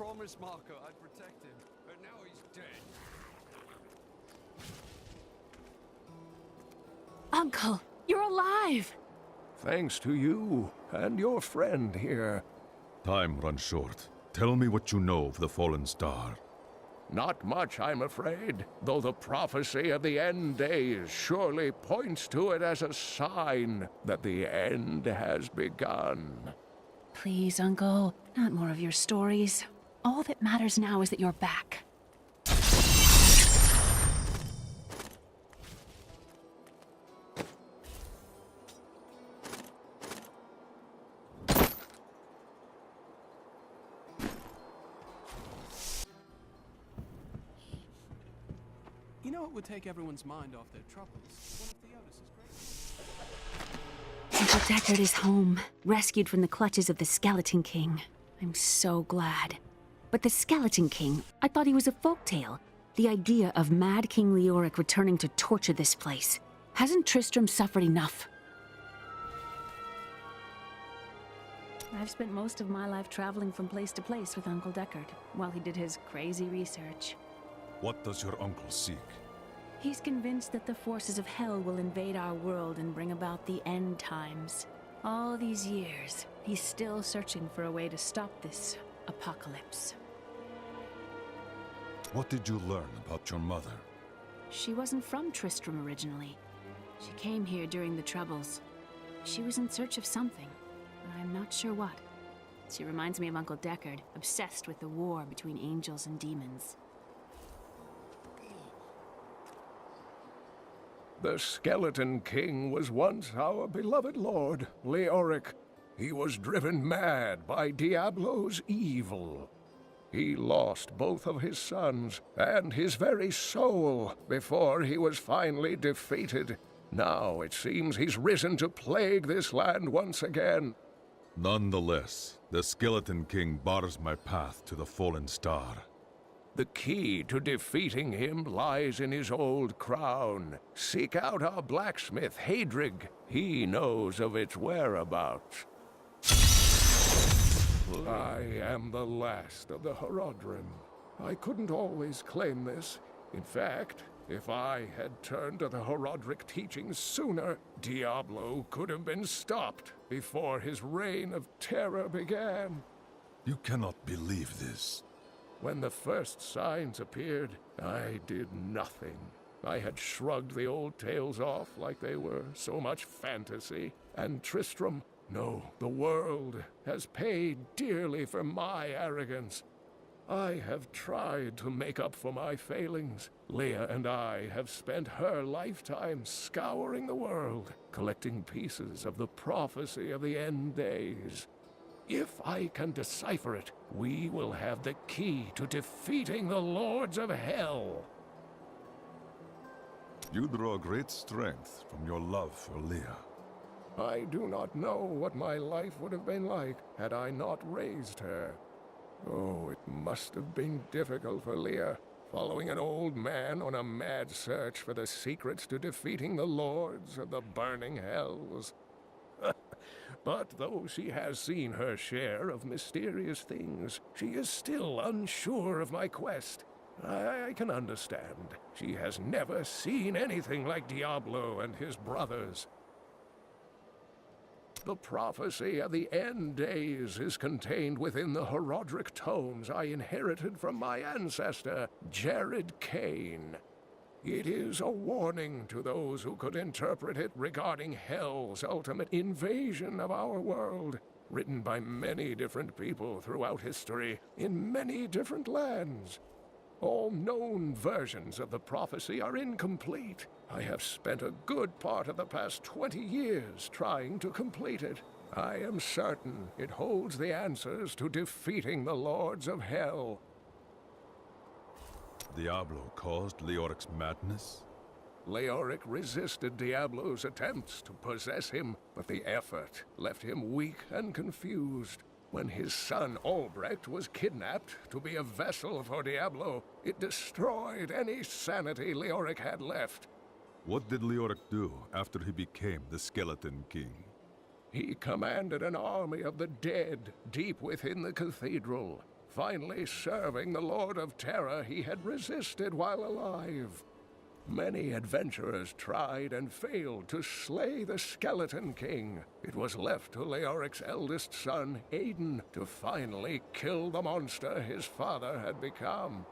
promised Marco I'd protect him, but now he's dead. Uncle, you're alive! Thanks to you and your friend here. Time runs short. Tell me what you know of the fallen star. Not much, I'm afraid, though the prophecy of the end days surely points to it as a sign that the end has begun. Please, Uncle, not more of your stories. All that matters now is that you're back. You know what would take everyone's mind off their troubles? One of Theodos's great... Uncle Deckard is home, rescued from the clutches of the Skeleton King. I'm so glad. But the Skeleton King, I thought he was a folktale. The idea of Mad King Leoric returning to torture this place. Hasn't Tristram suffered enough? I've spent most of my life traveling from place to place with Uncle Deckard, while he did his crazy research. What does your uncle seek? He's convinced that the forces of hell will invade our world and bring about the end times. All these years, he's still searching for a way to stop this apocalypse. What did you learn about your mother? She wasn't from Tristram originally. She came here during the Troubles. She was in search of something, but I'm not sure what. She reminds me of Uncle Deckard, obsessed with the war between angels and demons. The Skeleton King was once our beloved lord, Leoric. He was driven mad by Diablo's evil. He lost both of his sons and his very soul before he was finally defeated. Now it seems he's risen to plague this land once again. Nonetheless, the Skeleton King bars my path to the fallen star. The key to defeating him lies in his old crown. Seek out our blacksmith, Hadrig. He knows of its whereabouts. I am the last of the Horodrim. I couldn't always claim this. In fact, if I had turned to the Horodric teachings sooner, Diablo could have been stopped before his reign of terror began. You cannot believe this. When the first signs appeared, I did nothing. I had shrugged the old tales off like they were so much fantasy. And Tristram, no, the world, has paid dearly for my arrogance. I have tried to make up for my failings. Leah and I have spent her lifetime scouring the world, collecting pieces of the prophecy of the end days. If I can decipher it, we will have the key to defeating the Lords of Hell. You draw great strength from your love for Leah. I do not know what my life would have been like had I not raised her. Oh, it must have been difficult for Leah, following an old man on a mad search for the secrets to defeating the Lords of the Burning Hells. But though she has seen her share of mysterious things, she is still unsure of my quest. I can understand. She has never seen anything like Diablo and his brothers. The prophecy of the end days is contained within the Horodric tomes I inherited from my ancestor, Jared Kane. It is a warning to those who could interpret it regarding Hell's ultimate invasion of our world, written by many different people throughout history, in many different lands. All known versions of the prophecy are incomplete. I have spent a good part of the past 20 years trying to complete it. I am certain it holds the answers to defeating the Lords of Hell. Diablo caused Leoric's madness? Leoric resisted Diablo's attempts to possess him, but the effort left him weak and confused. When his son Albrecht was kidnapped to be a vessel for Diablo, it destroyed any sanity Leoric had left. What did Leoric do after he became the Skeleton King? He commanded an army of the dead deep within the cathedral. finally serving the Lord of Terror he had resisted while alive. Many adventurers tried and failed to slay the Skeleton King. It was left to Leoric's eldest son, Aiden, to finally kill the monster his father had become.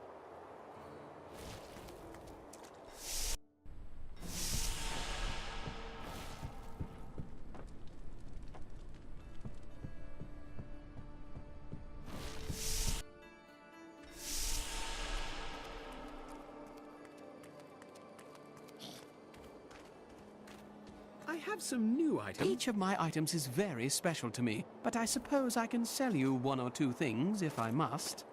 I have some new items. Each of my items is very special to me, but I suppose I can sell you one or two things if I must.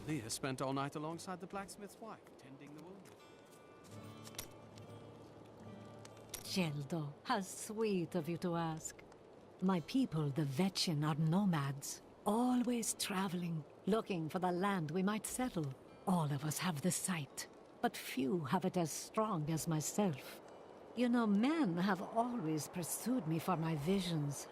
Leah spent all night alongside the blacksmith's wife, tending the wound. Geldo, how sweet of you to ask. My people, the Vetchin, are nomads, always traveling, looking for the land we might settle. All of us have the sight, but few have it as strong as myself. You know, men have always pursued me for my visions.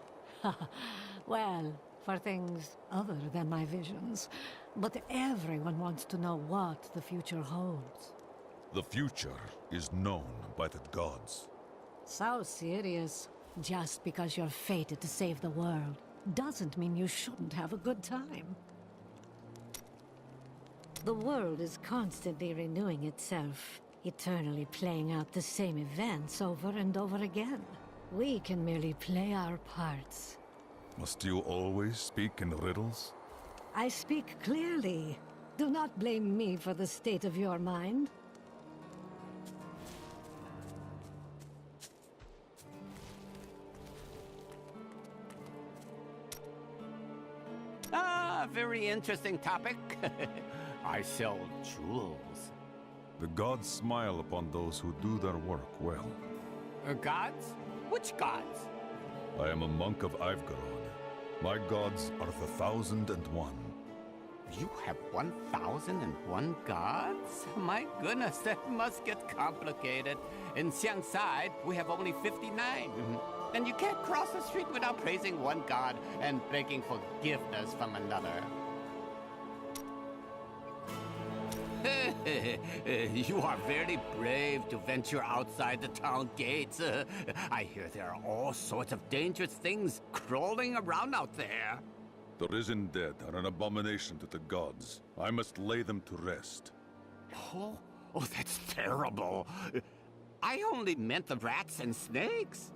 Well, for things other than my visions. But everyone wants to know what the future holds. The future is known by the gods. So serious. Just because you're fated to save the world doesn't mean you shouldn't have a good time. The world is constantly renewing itself, eternally playing out the same events over and over again. We can merely play our parts. Must you always speak in riddles? I speak clearly. Do not blame me for the state of your mind. Ah, very interesting topic. I sell jewels. The gods smile upon those who do their work well. Gods? Which gods? I am a monk of Ivgarod. My gods are the 1,001. You have 1,001 gods? My goodness, that must get complicated. In Xiangside, we have only 59. And you can't cross the street without praising one god and begging forgiveness from another. You are very brave to venture outside the town gates. I hear there are all sorts of dangerous things crawling around out there. The risen dead are an abomination to the gods. I must lay them to rest. Oh, that's terrible. I only meant the rats and snakes.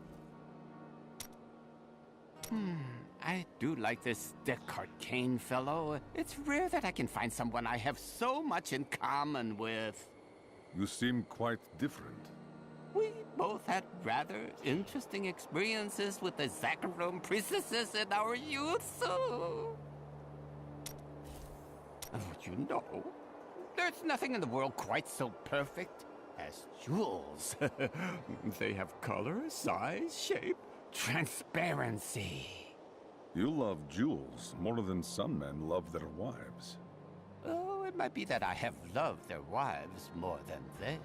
I do like this Descartes Kane fellow. It's rare that I can find someone I have so much in common with. You seem quite different. We both had rather interesting experiences with the Zakharum priestesses in our youth, so... You know, there's nothing in the world quite so perfect as jewels. They have color, size, shape, Transparency. You love jewels more than some men love their wives. Oh, it might be that I have loved their wives more than they.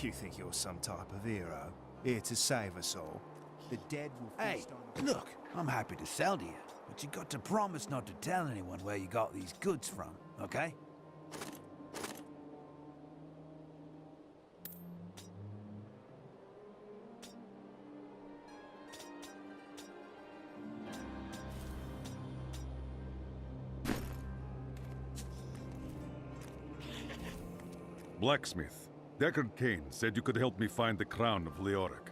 You think you're some type of hero, here to save us all? The dead will Hey, feast on... look, I'm happy to sell to you, but you got to promise not to tell anyone where you got these goods from, okay? Blacksmith, Deckard Cain said you could help me find the crown of Leoric.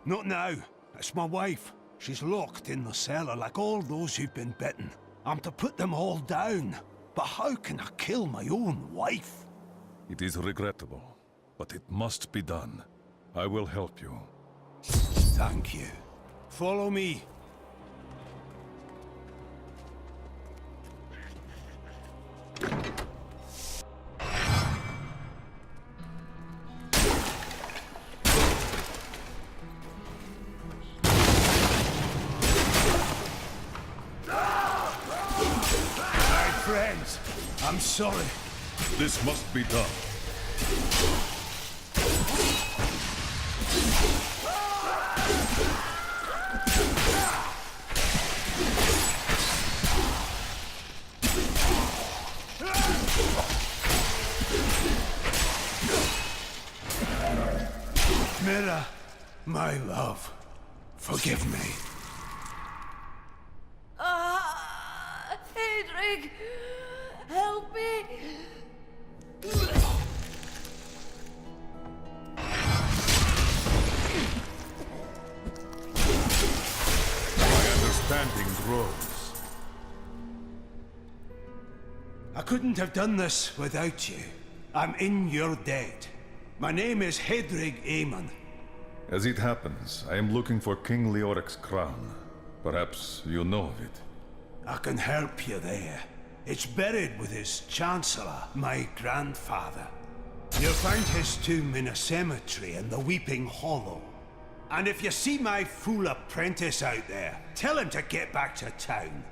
Not now. It's my wife. She's locked in the cellar like all those who've been bitten. I'm to put them all down. But how can I kill my own wife? It is regrettable, but it must be done. I will help you. Thank you. Follow me. Friends, I'm sorry. This must be done. Mira, my love, forgive me. Hedrig, help me! My understanding grows. I couldn't have done this without you. I'm in your debt. My name is Hedrig Aemon. As it happens, I am looking for King Leoric's crown. Perhaps you know of it. I can help you there. It's buried with his Chancellor, my grandfather. You'll find his tomb in a cemetery in the Weeping Hollow. And if you see my fool apprentice out there, tell him to get back to town.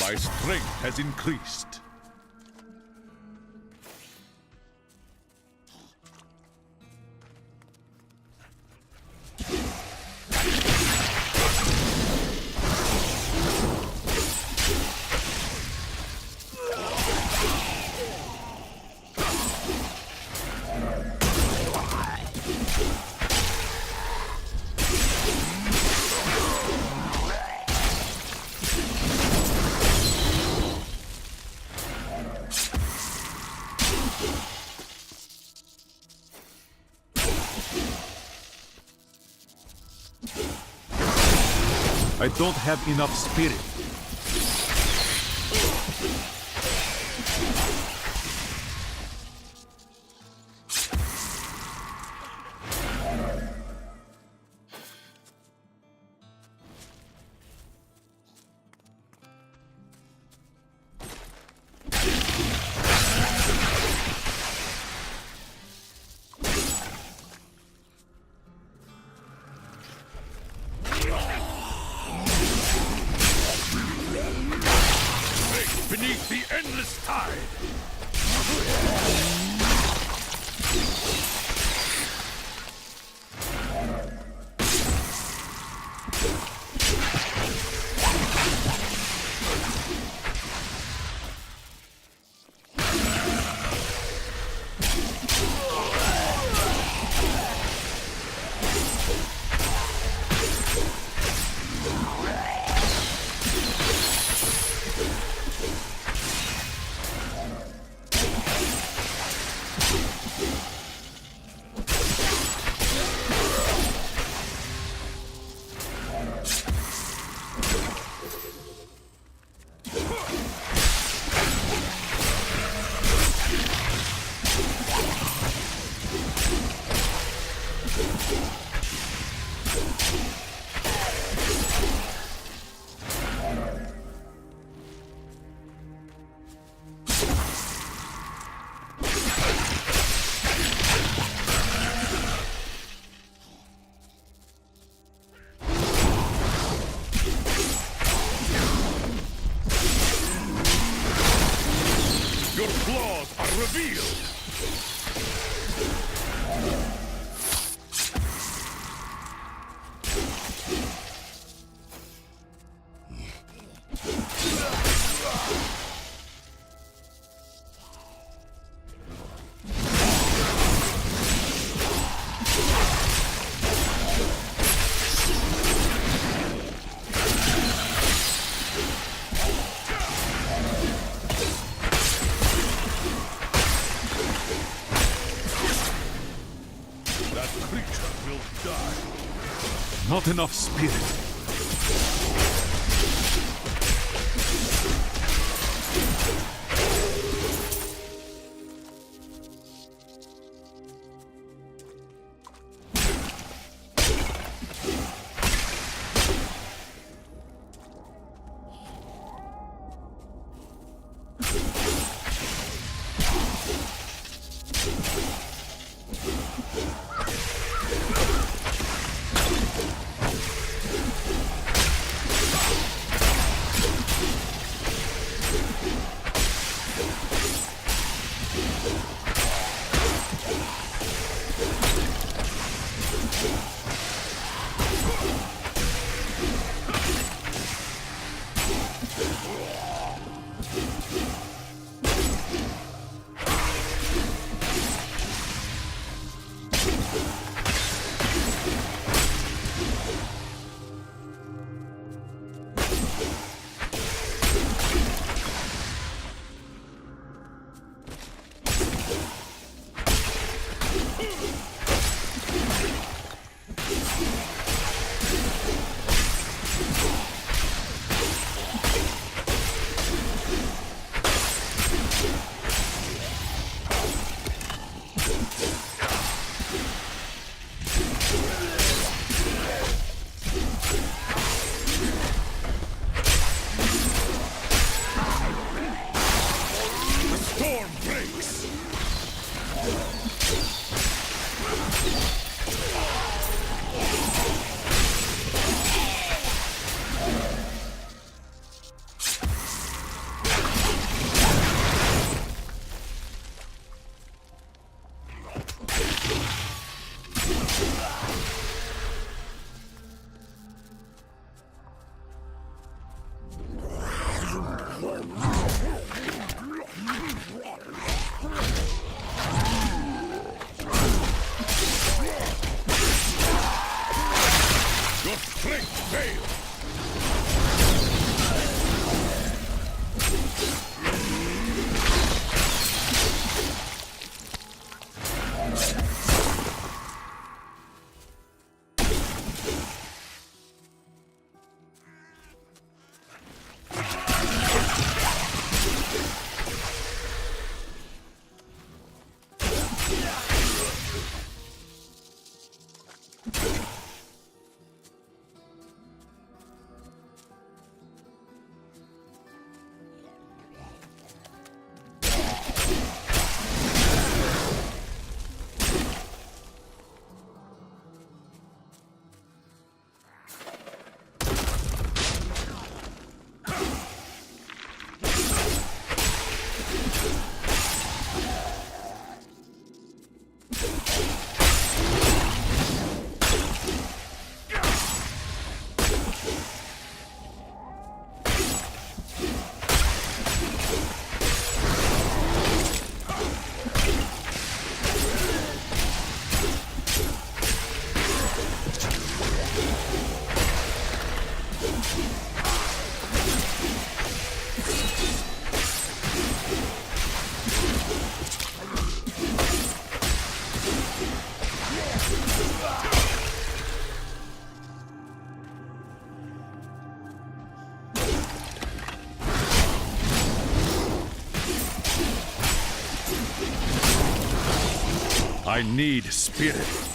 My strength has increased. I don't have enough spirit. Beneath the endless tide! Your flaws are revealed! That creature will die. Not enough spirit. fail! I need spirit.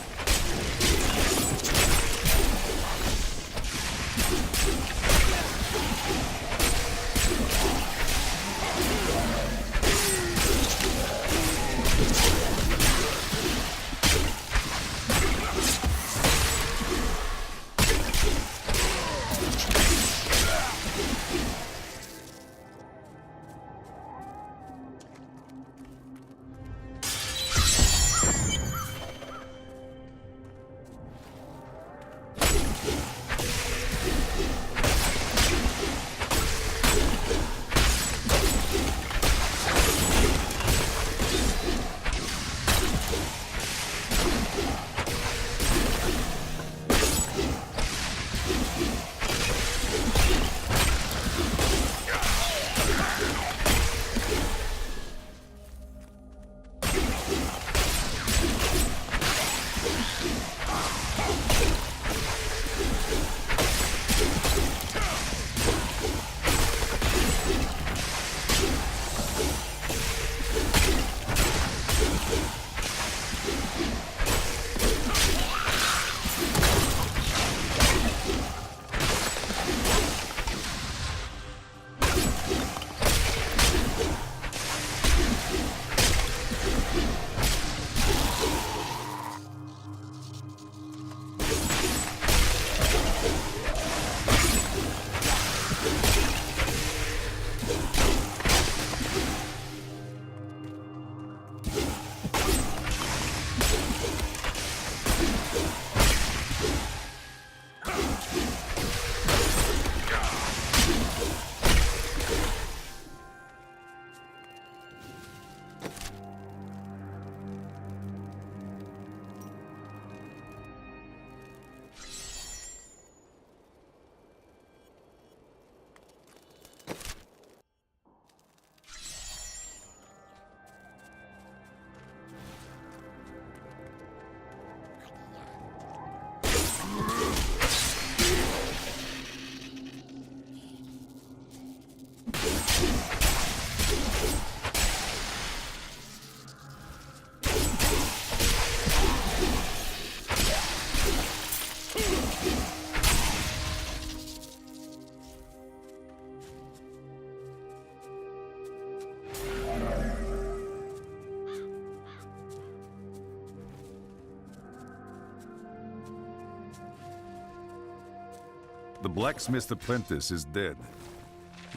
The blacksmith's apprentice is dead.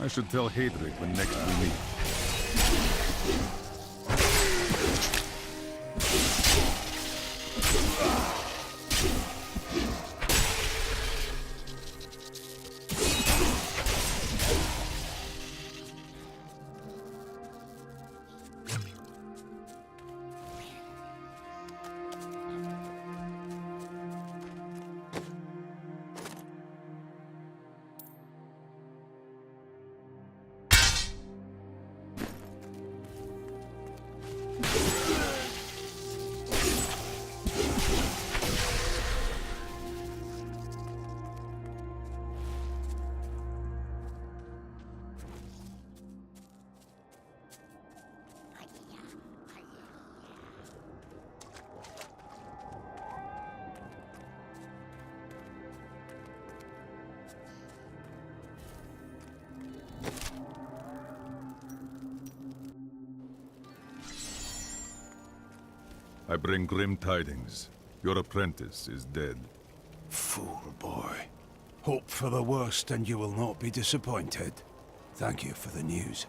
I should tell Hadric when next we meet. I bring grim tidings. Your apprentice is dead. Fool boy. Hope for the worst and you will not be disappointed. Thank you for the news.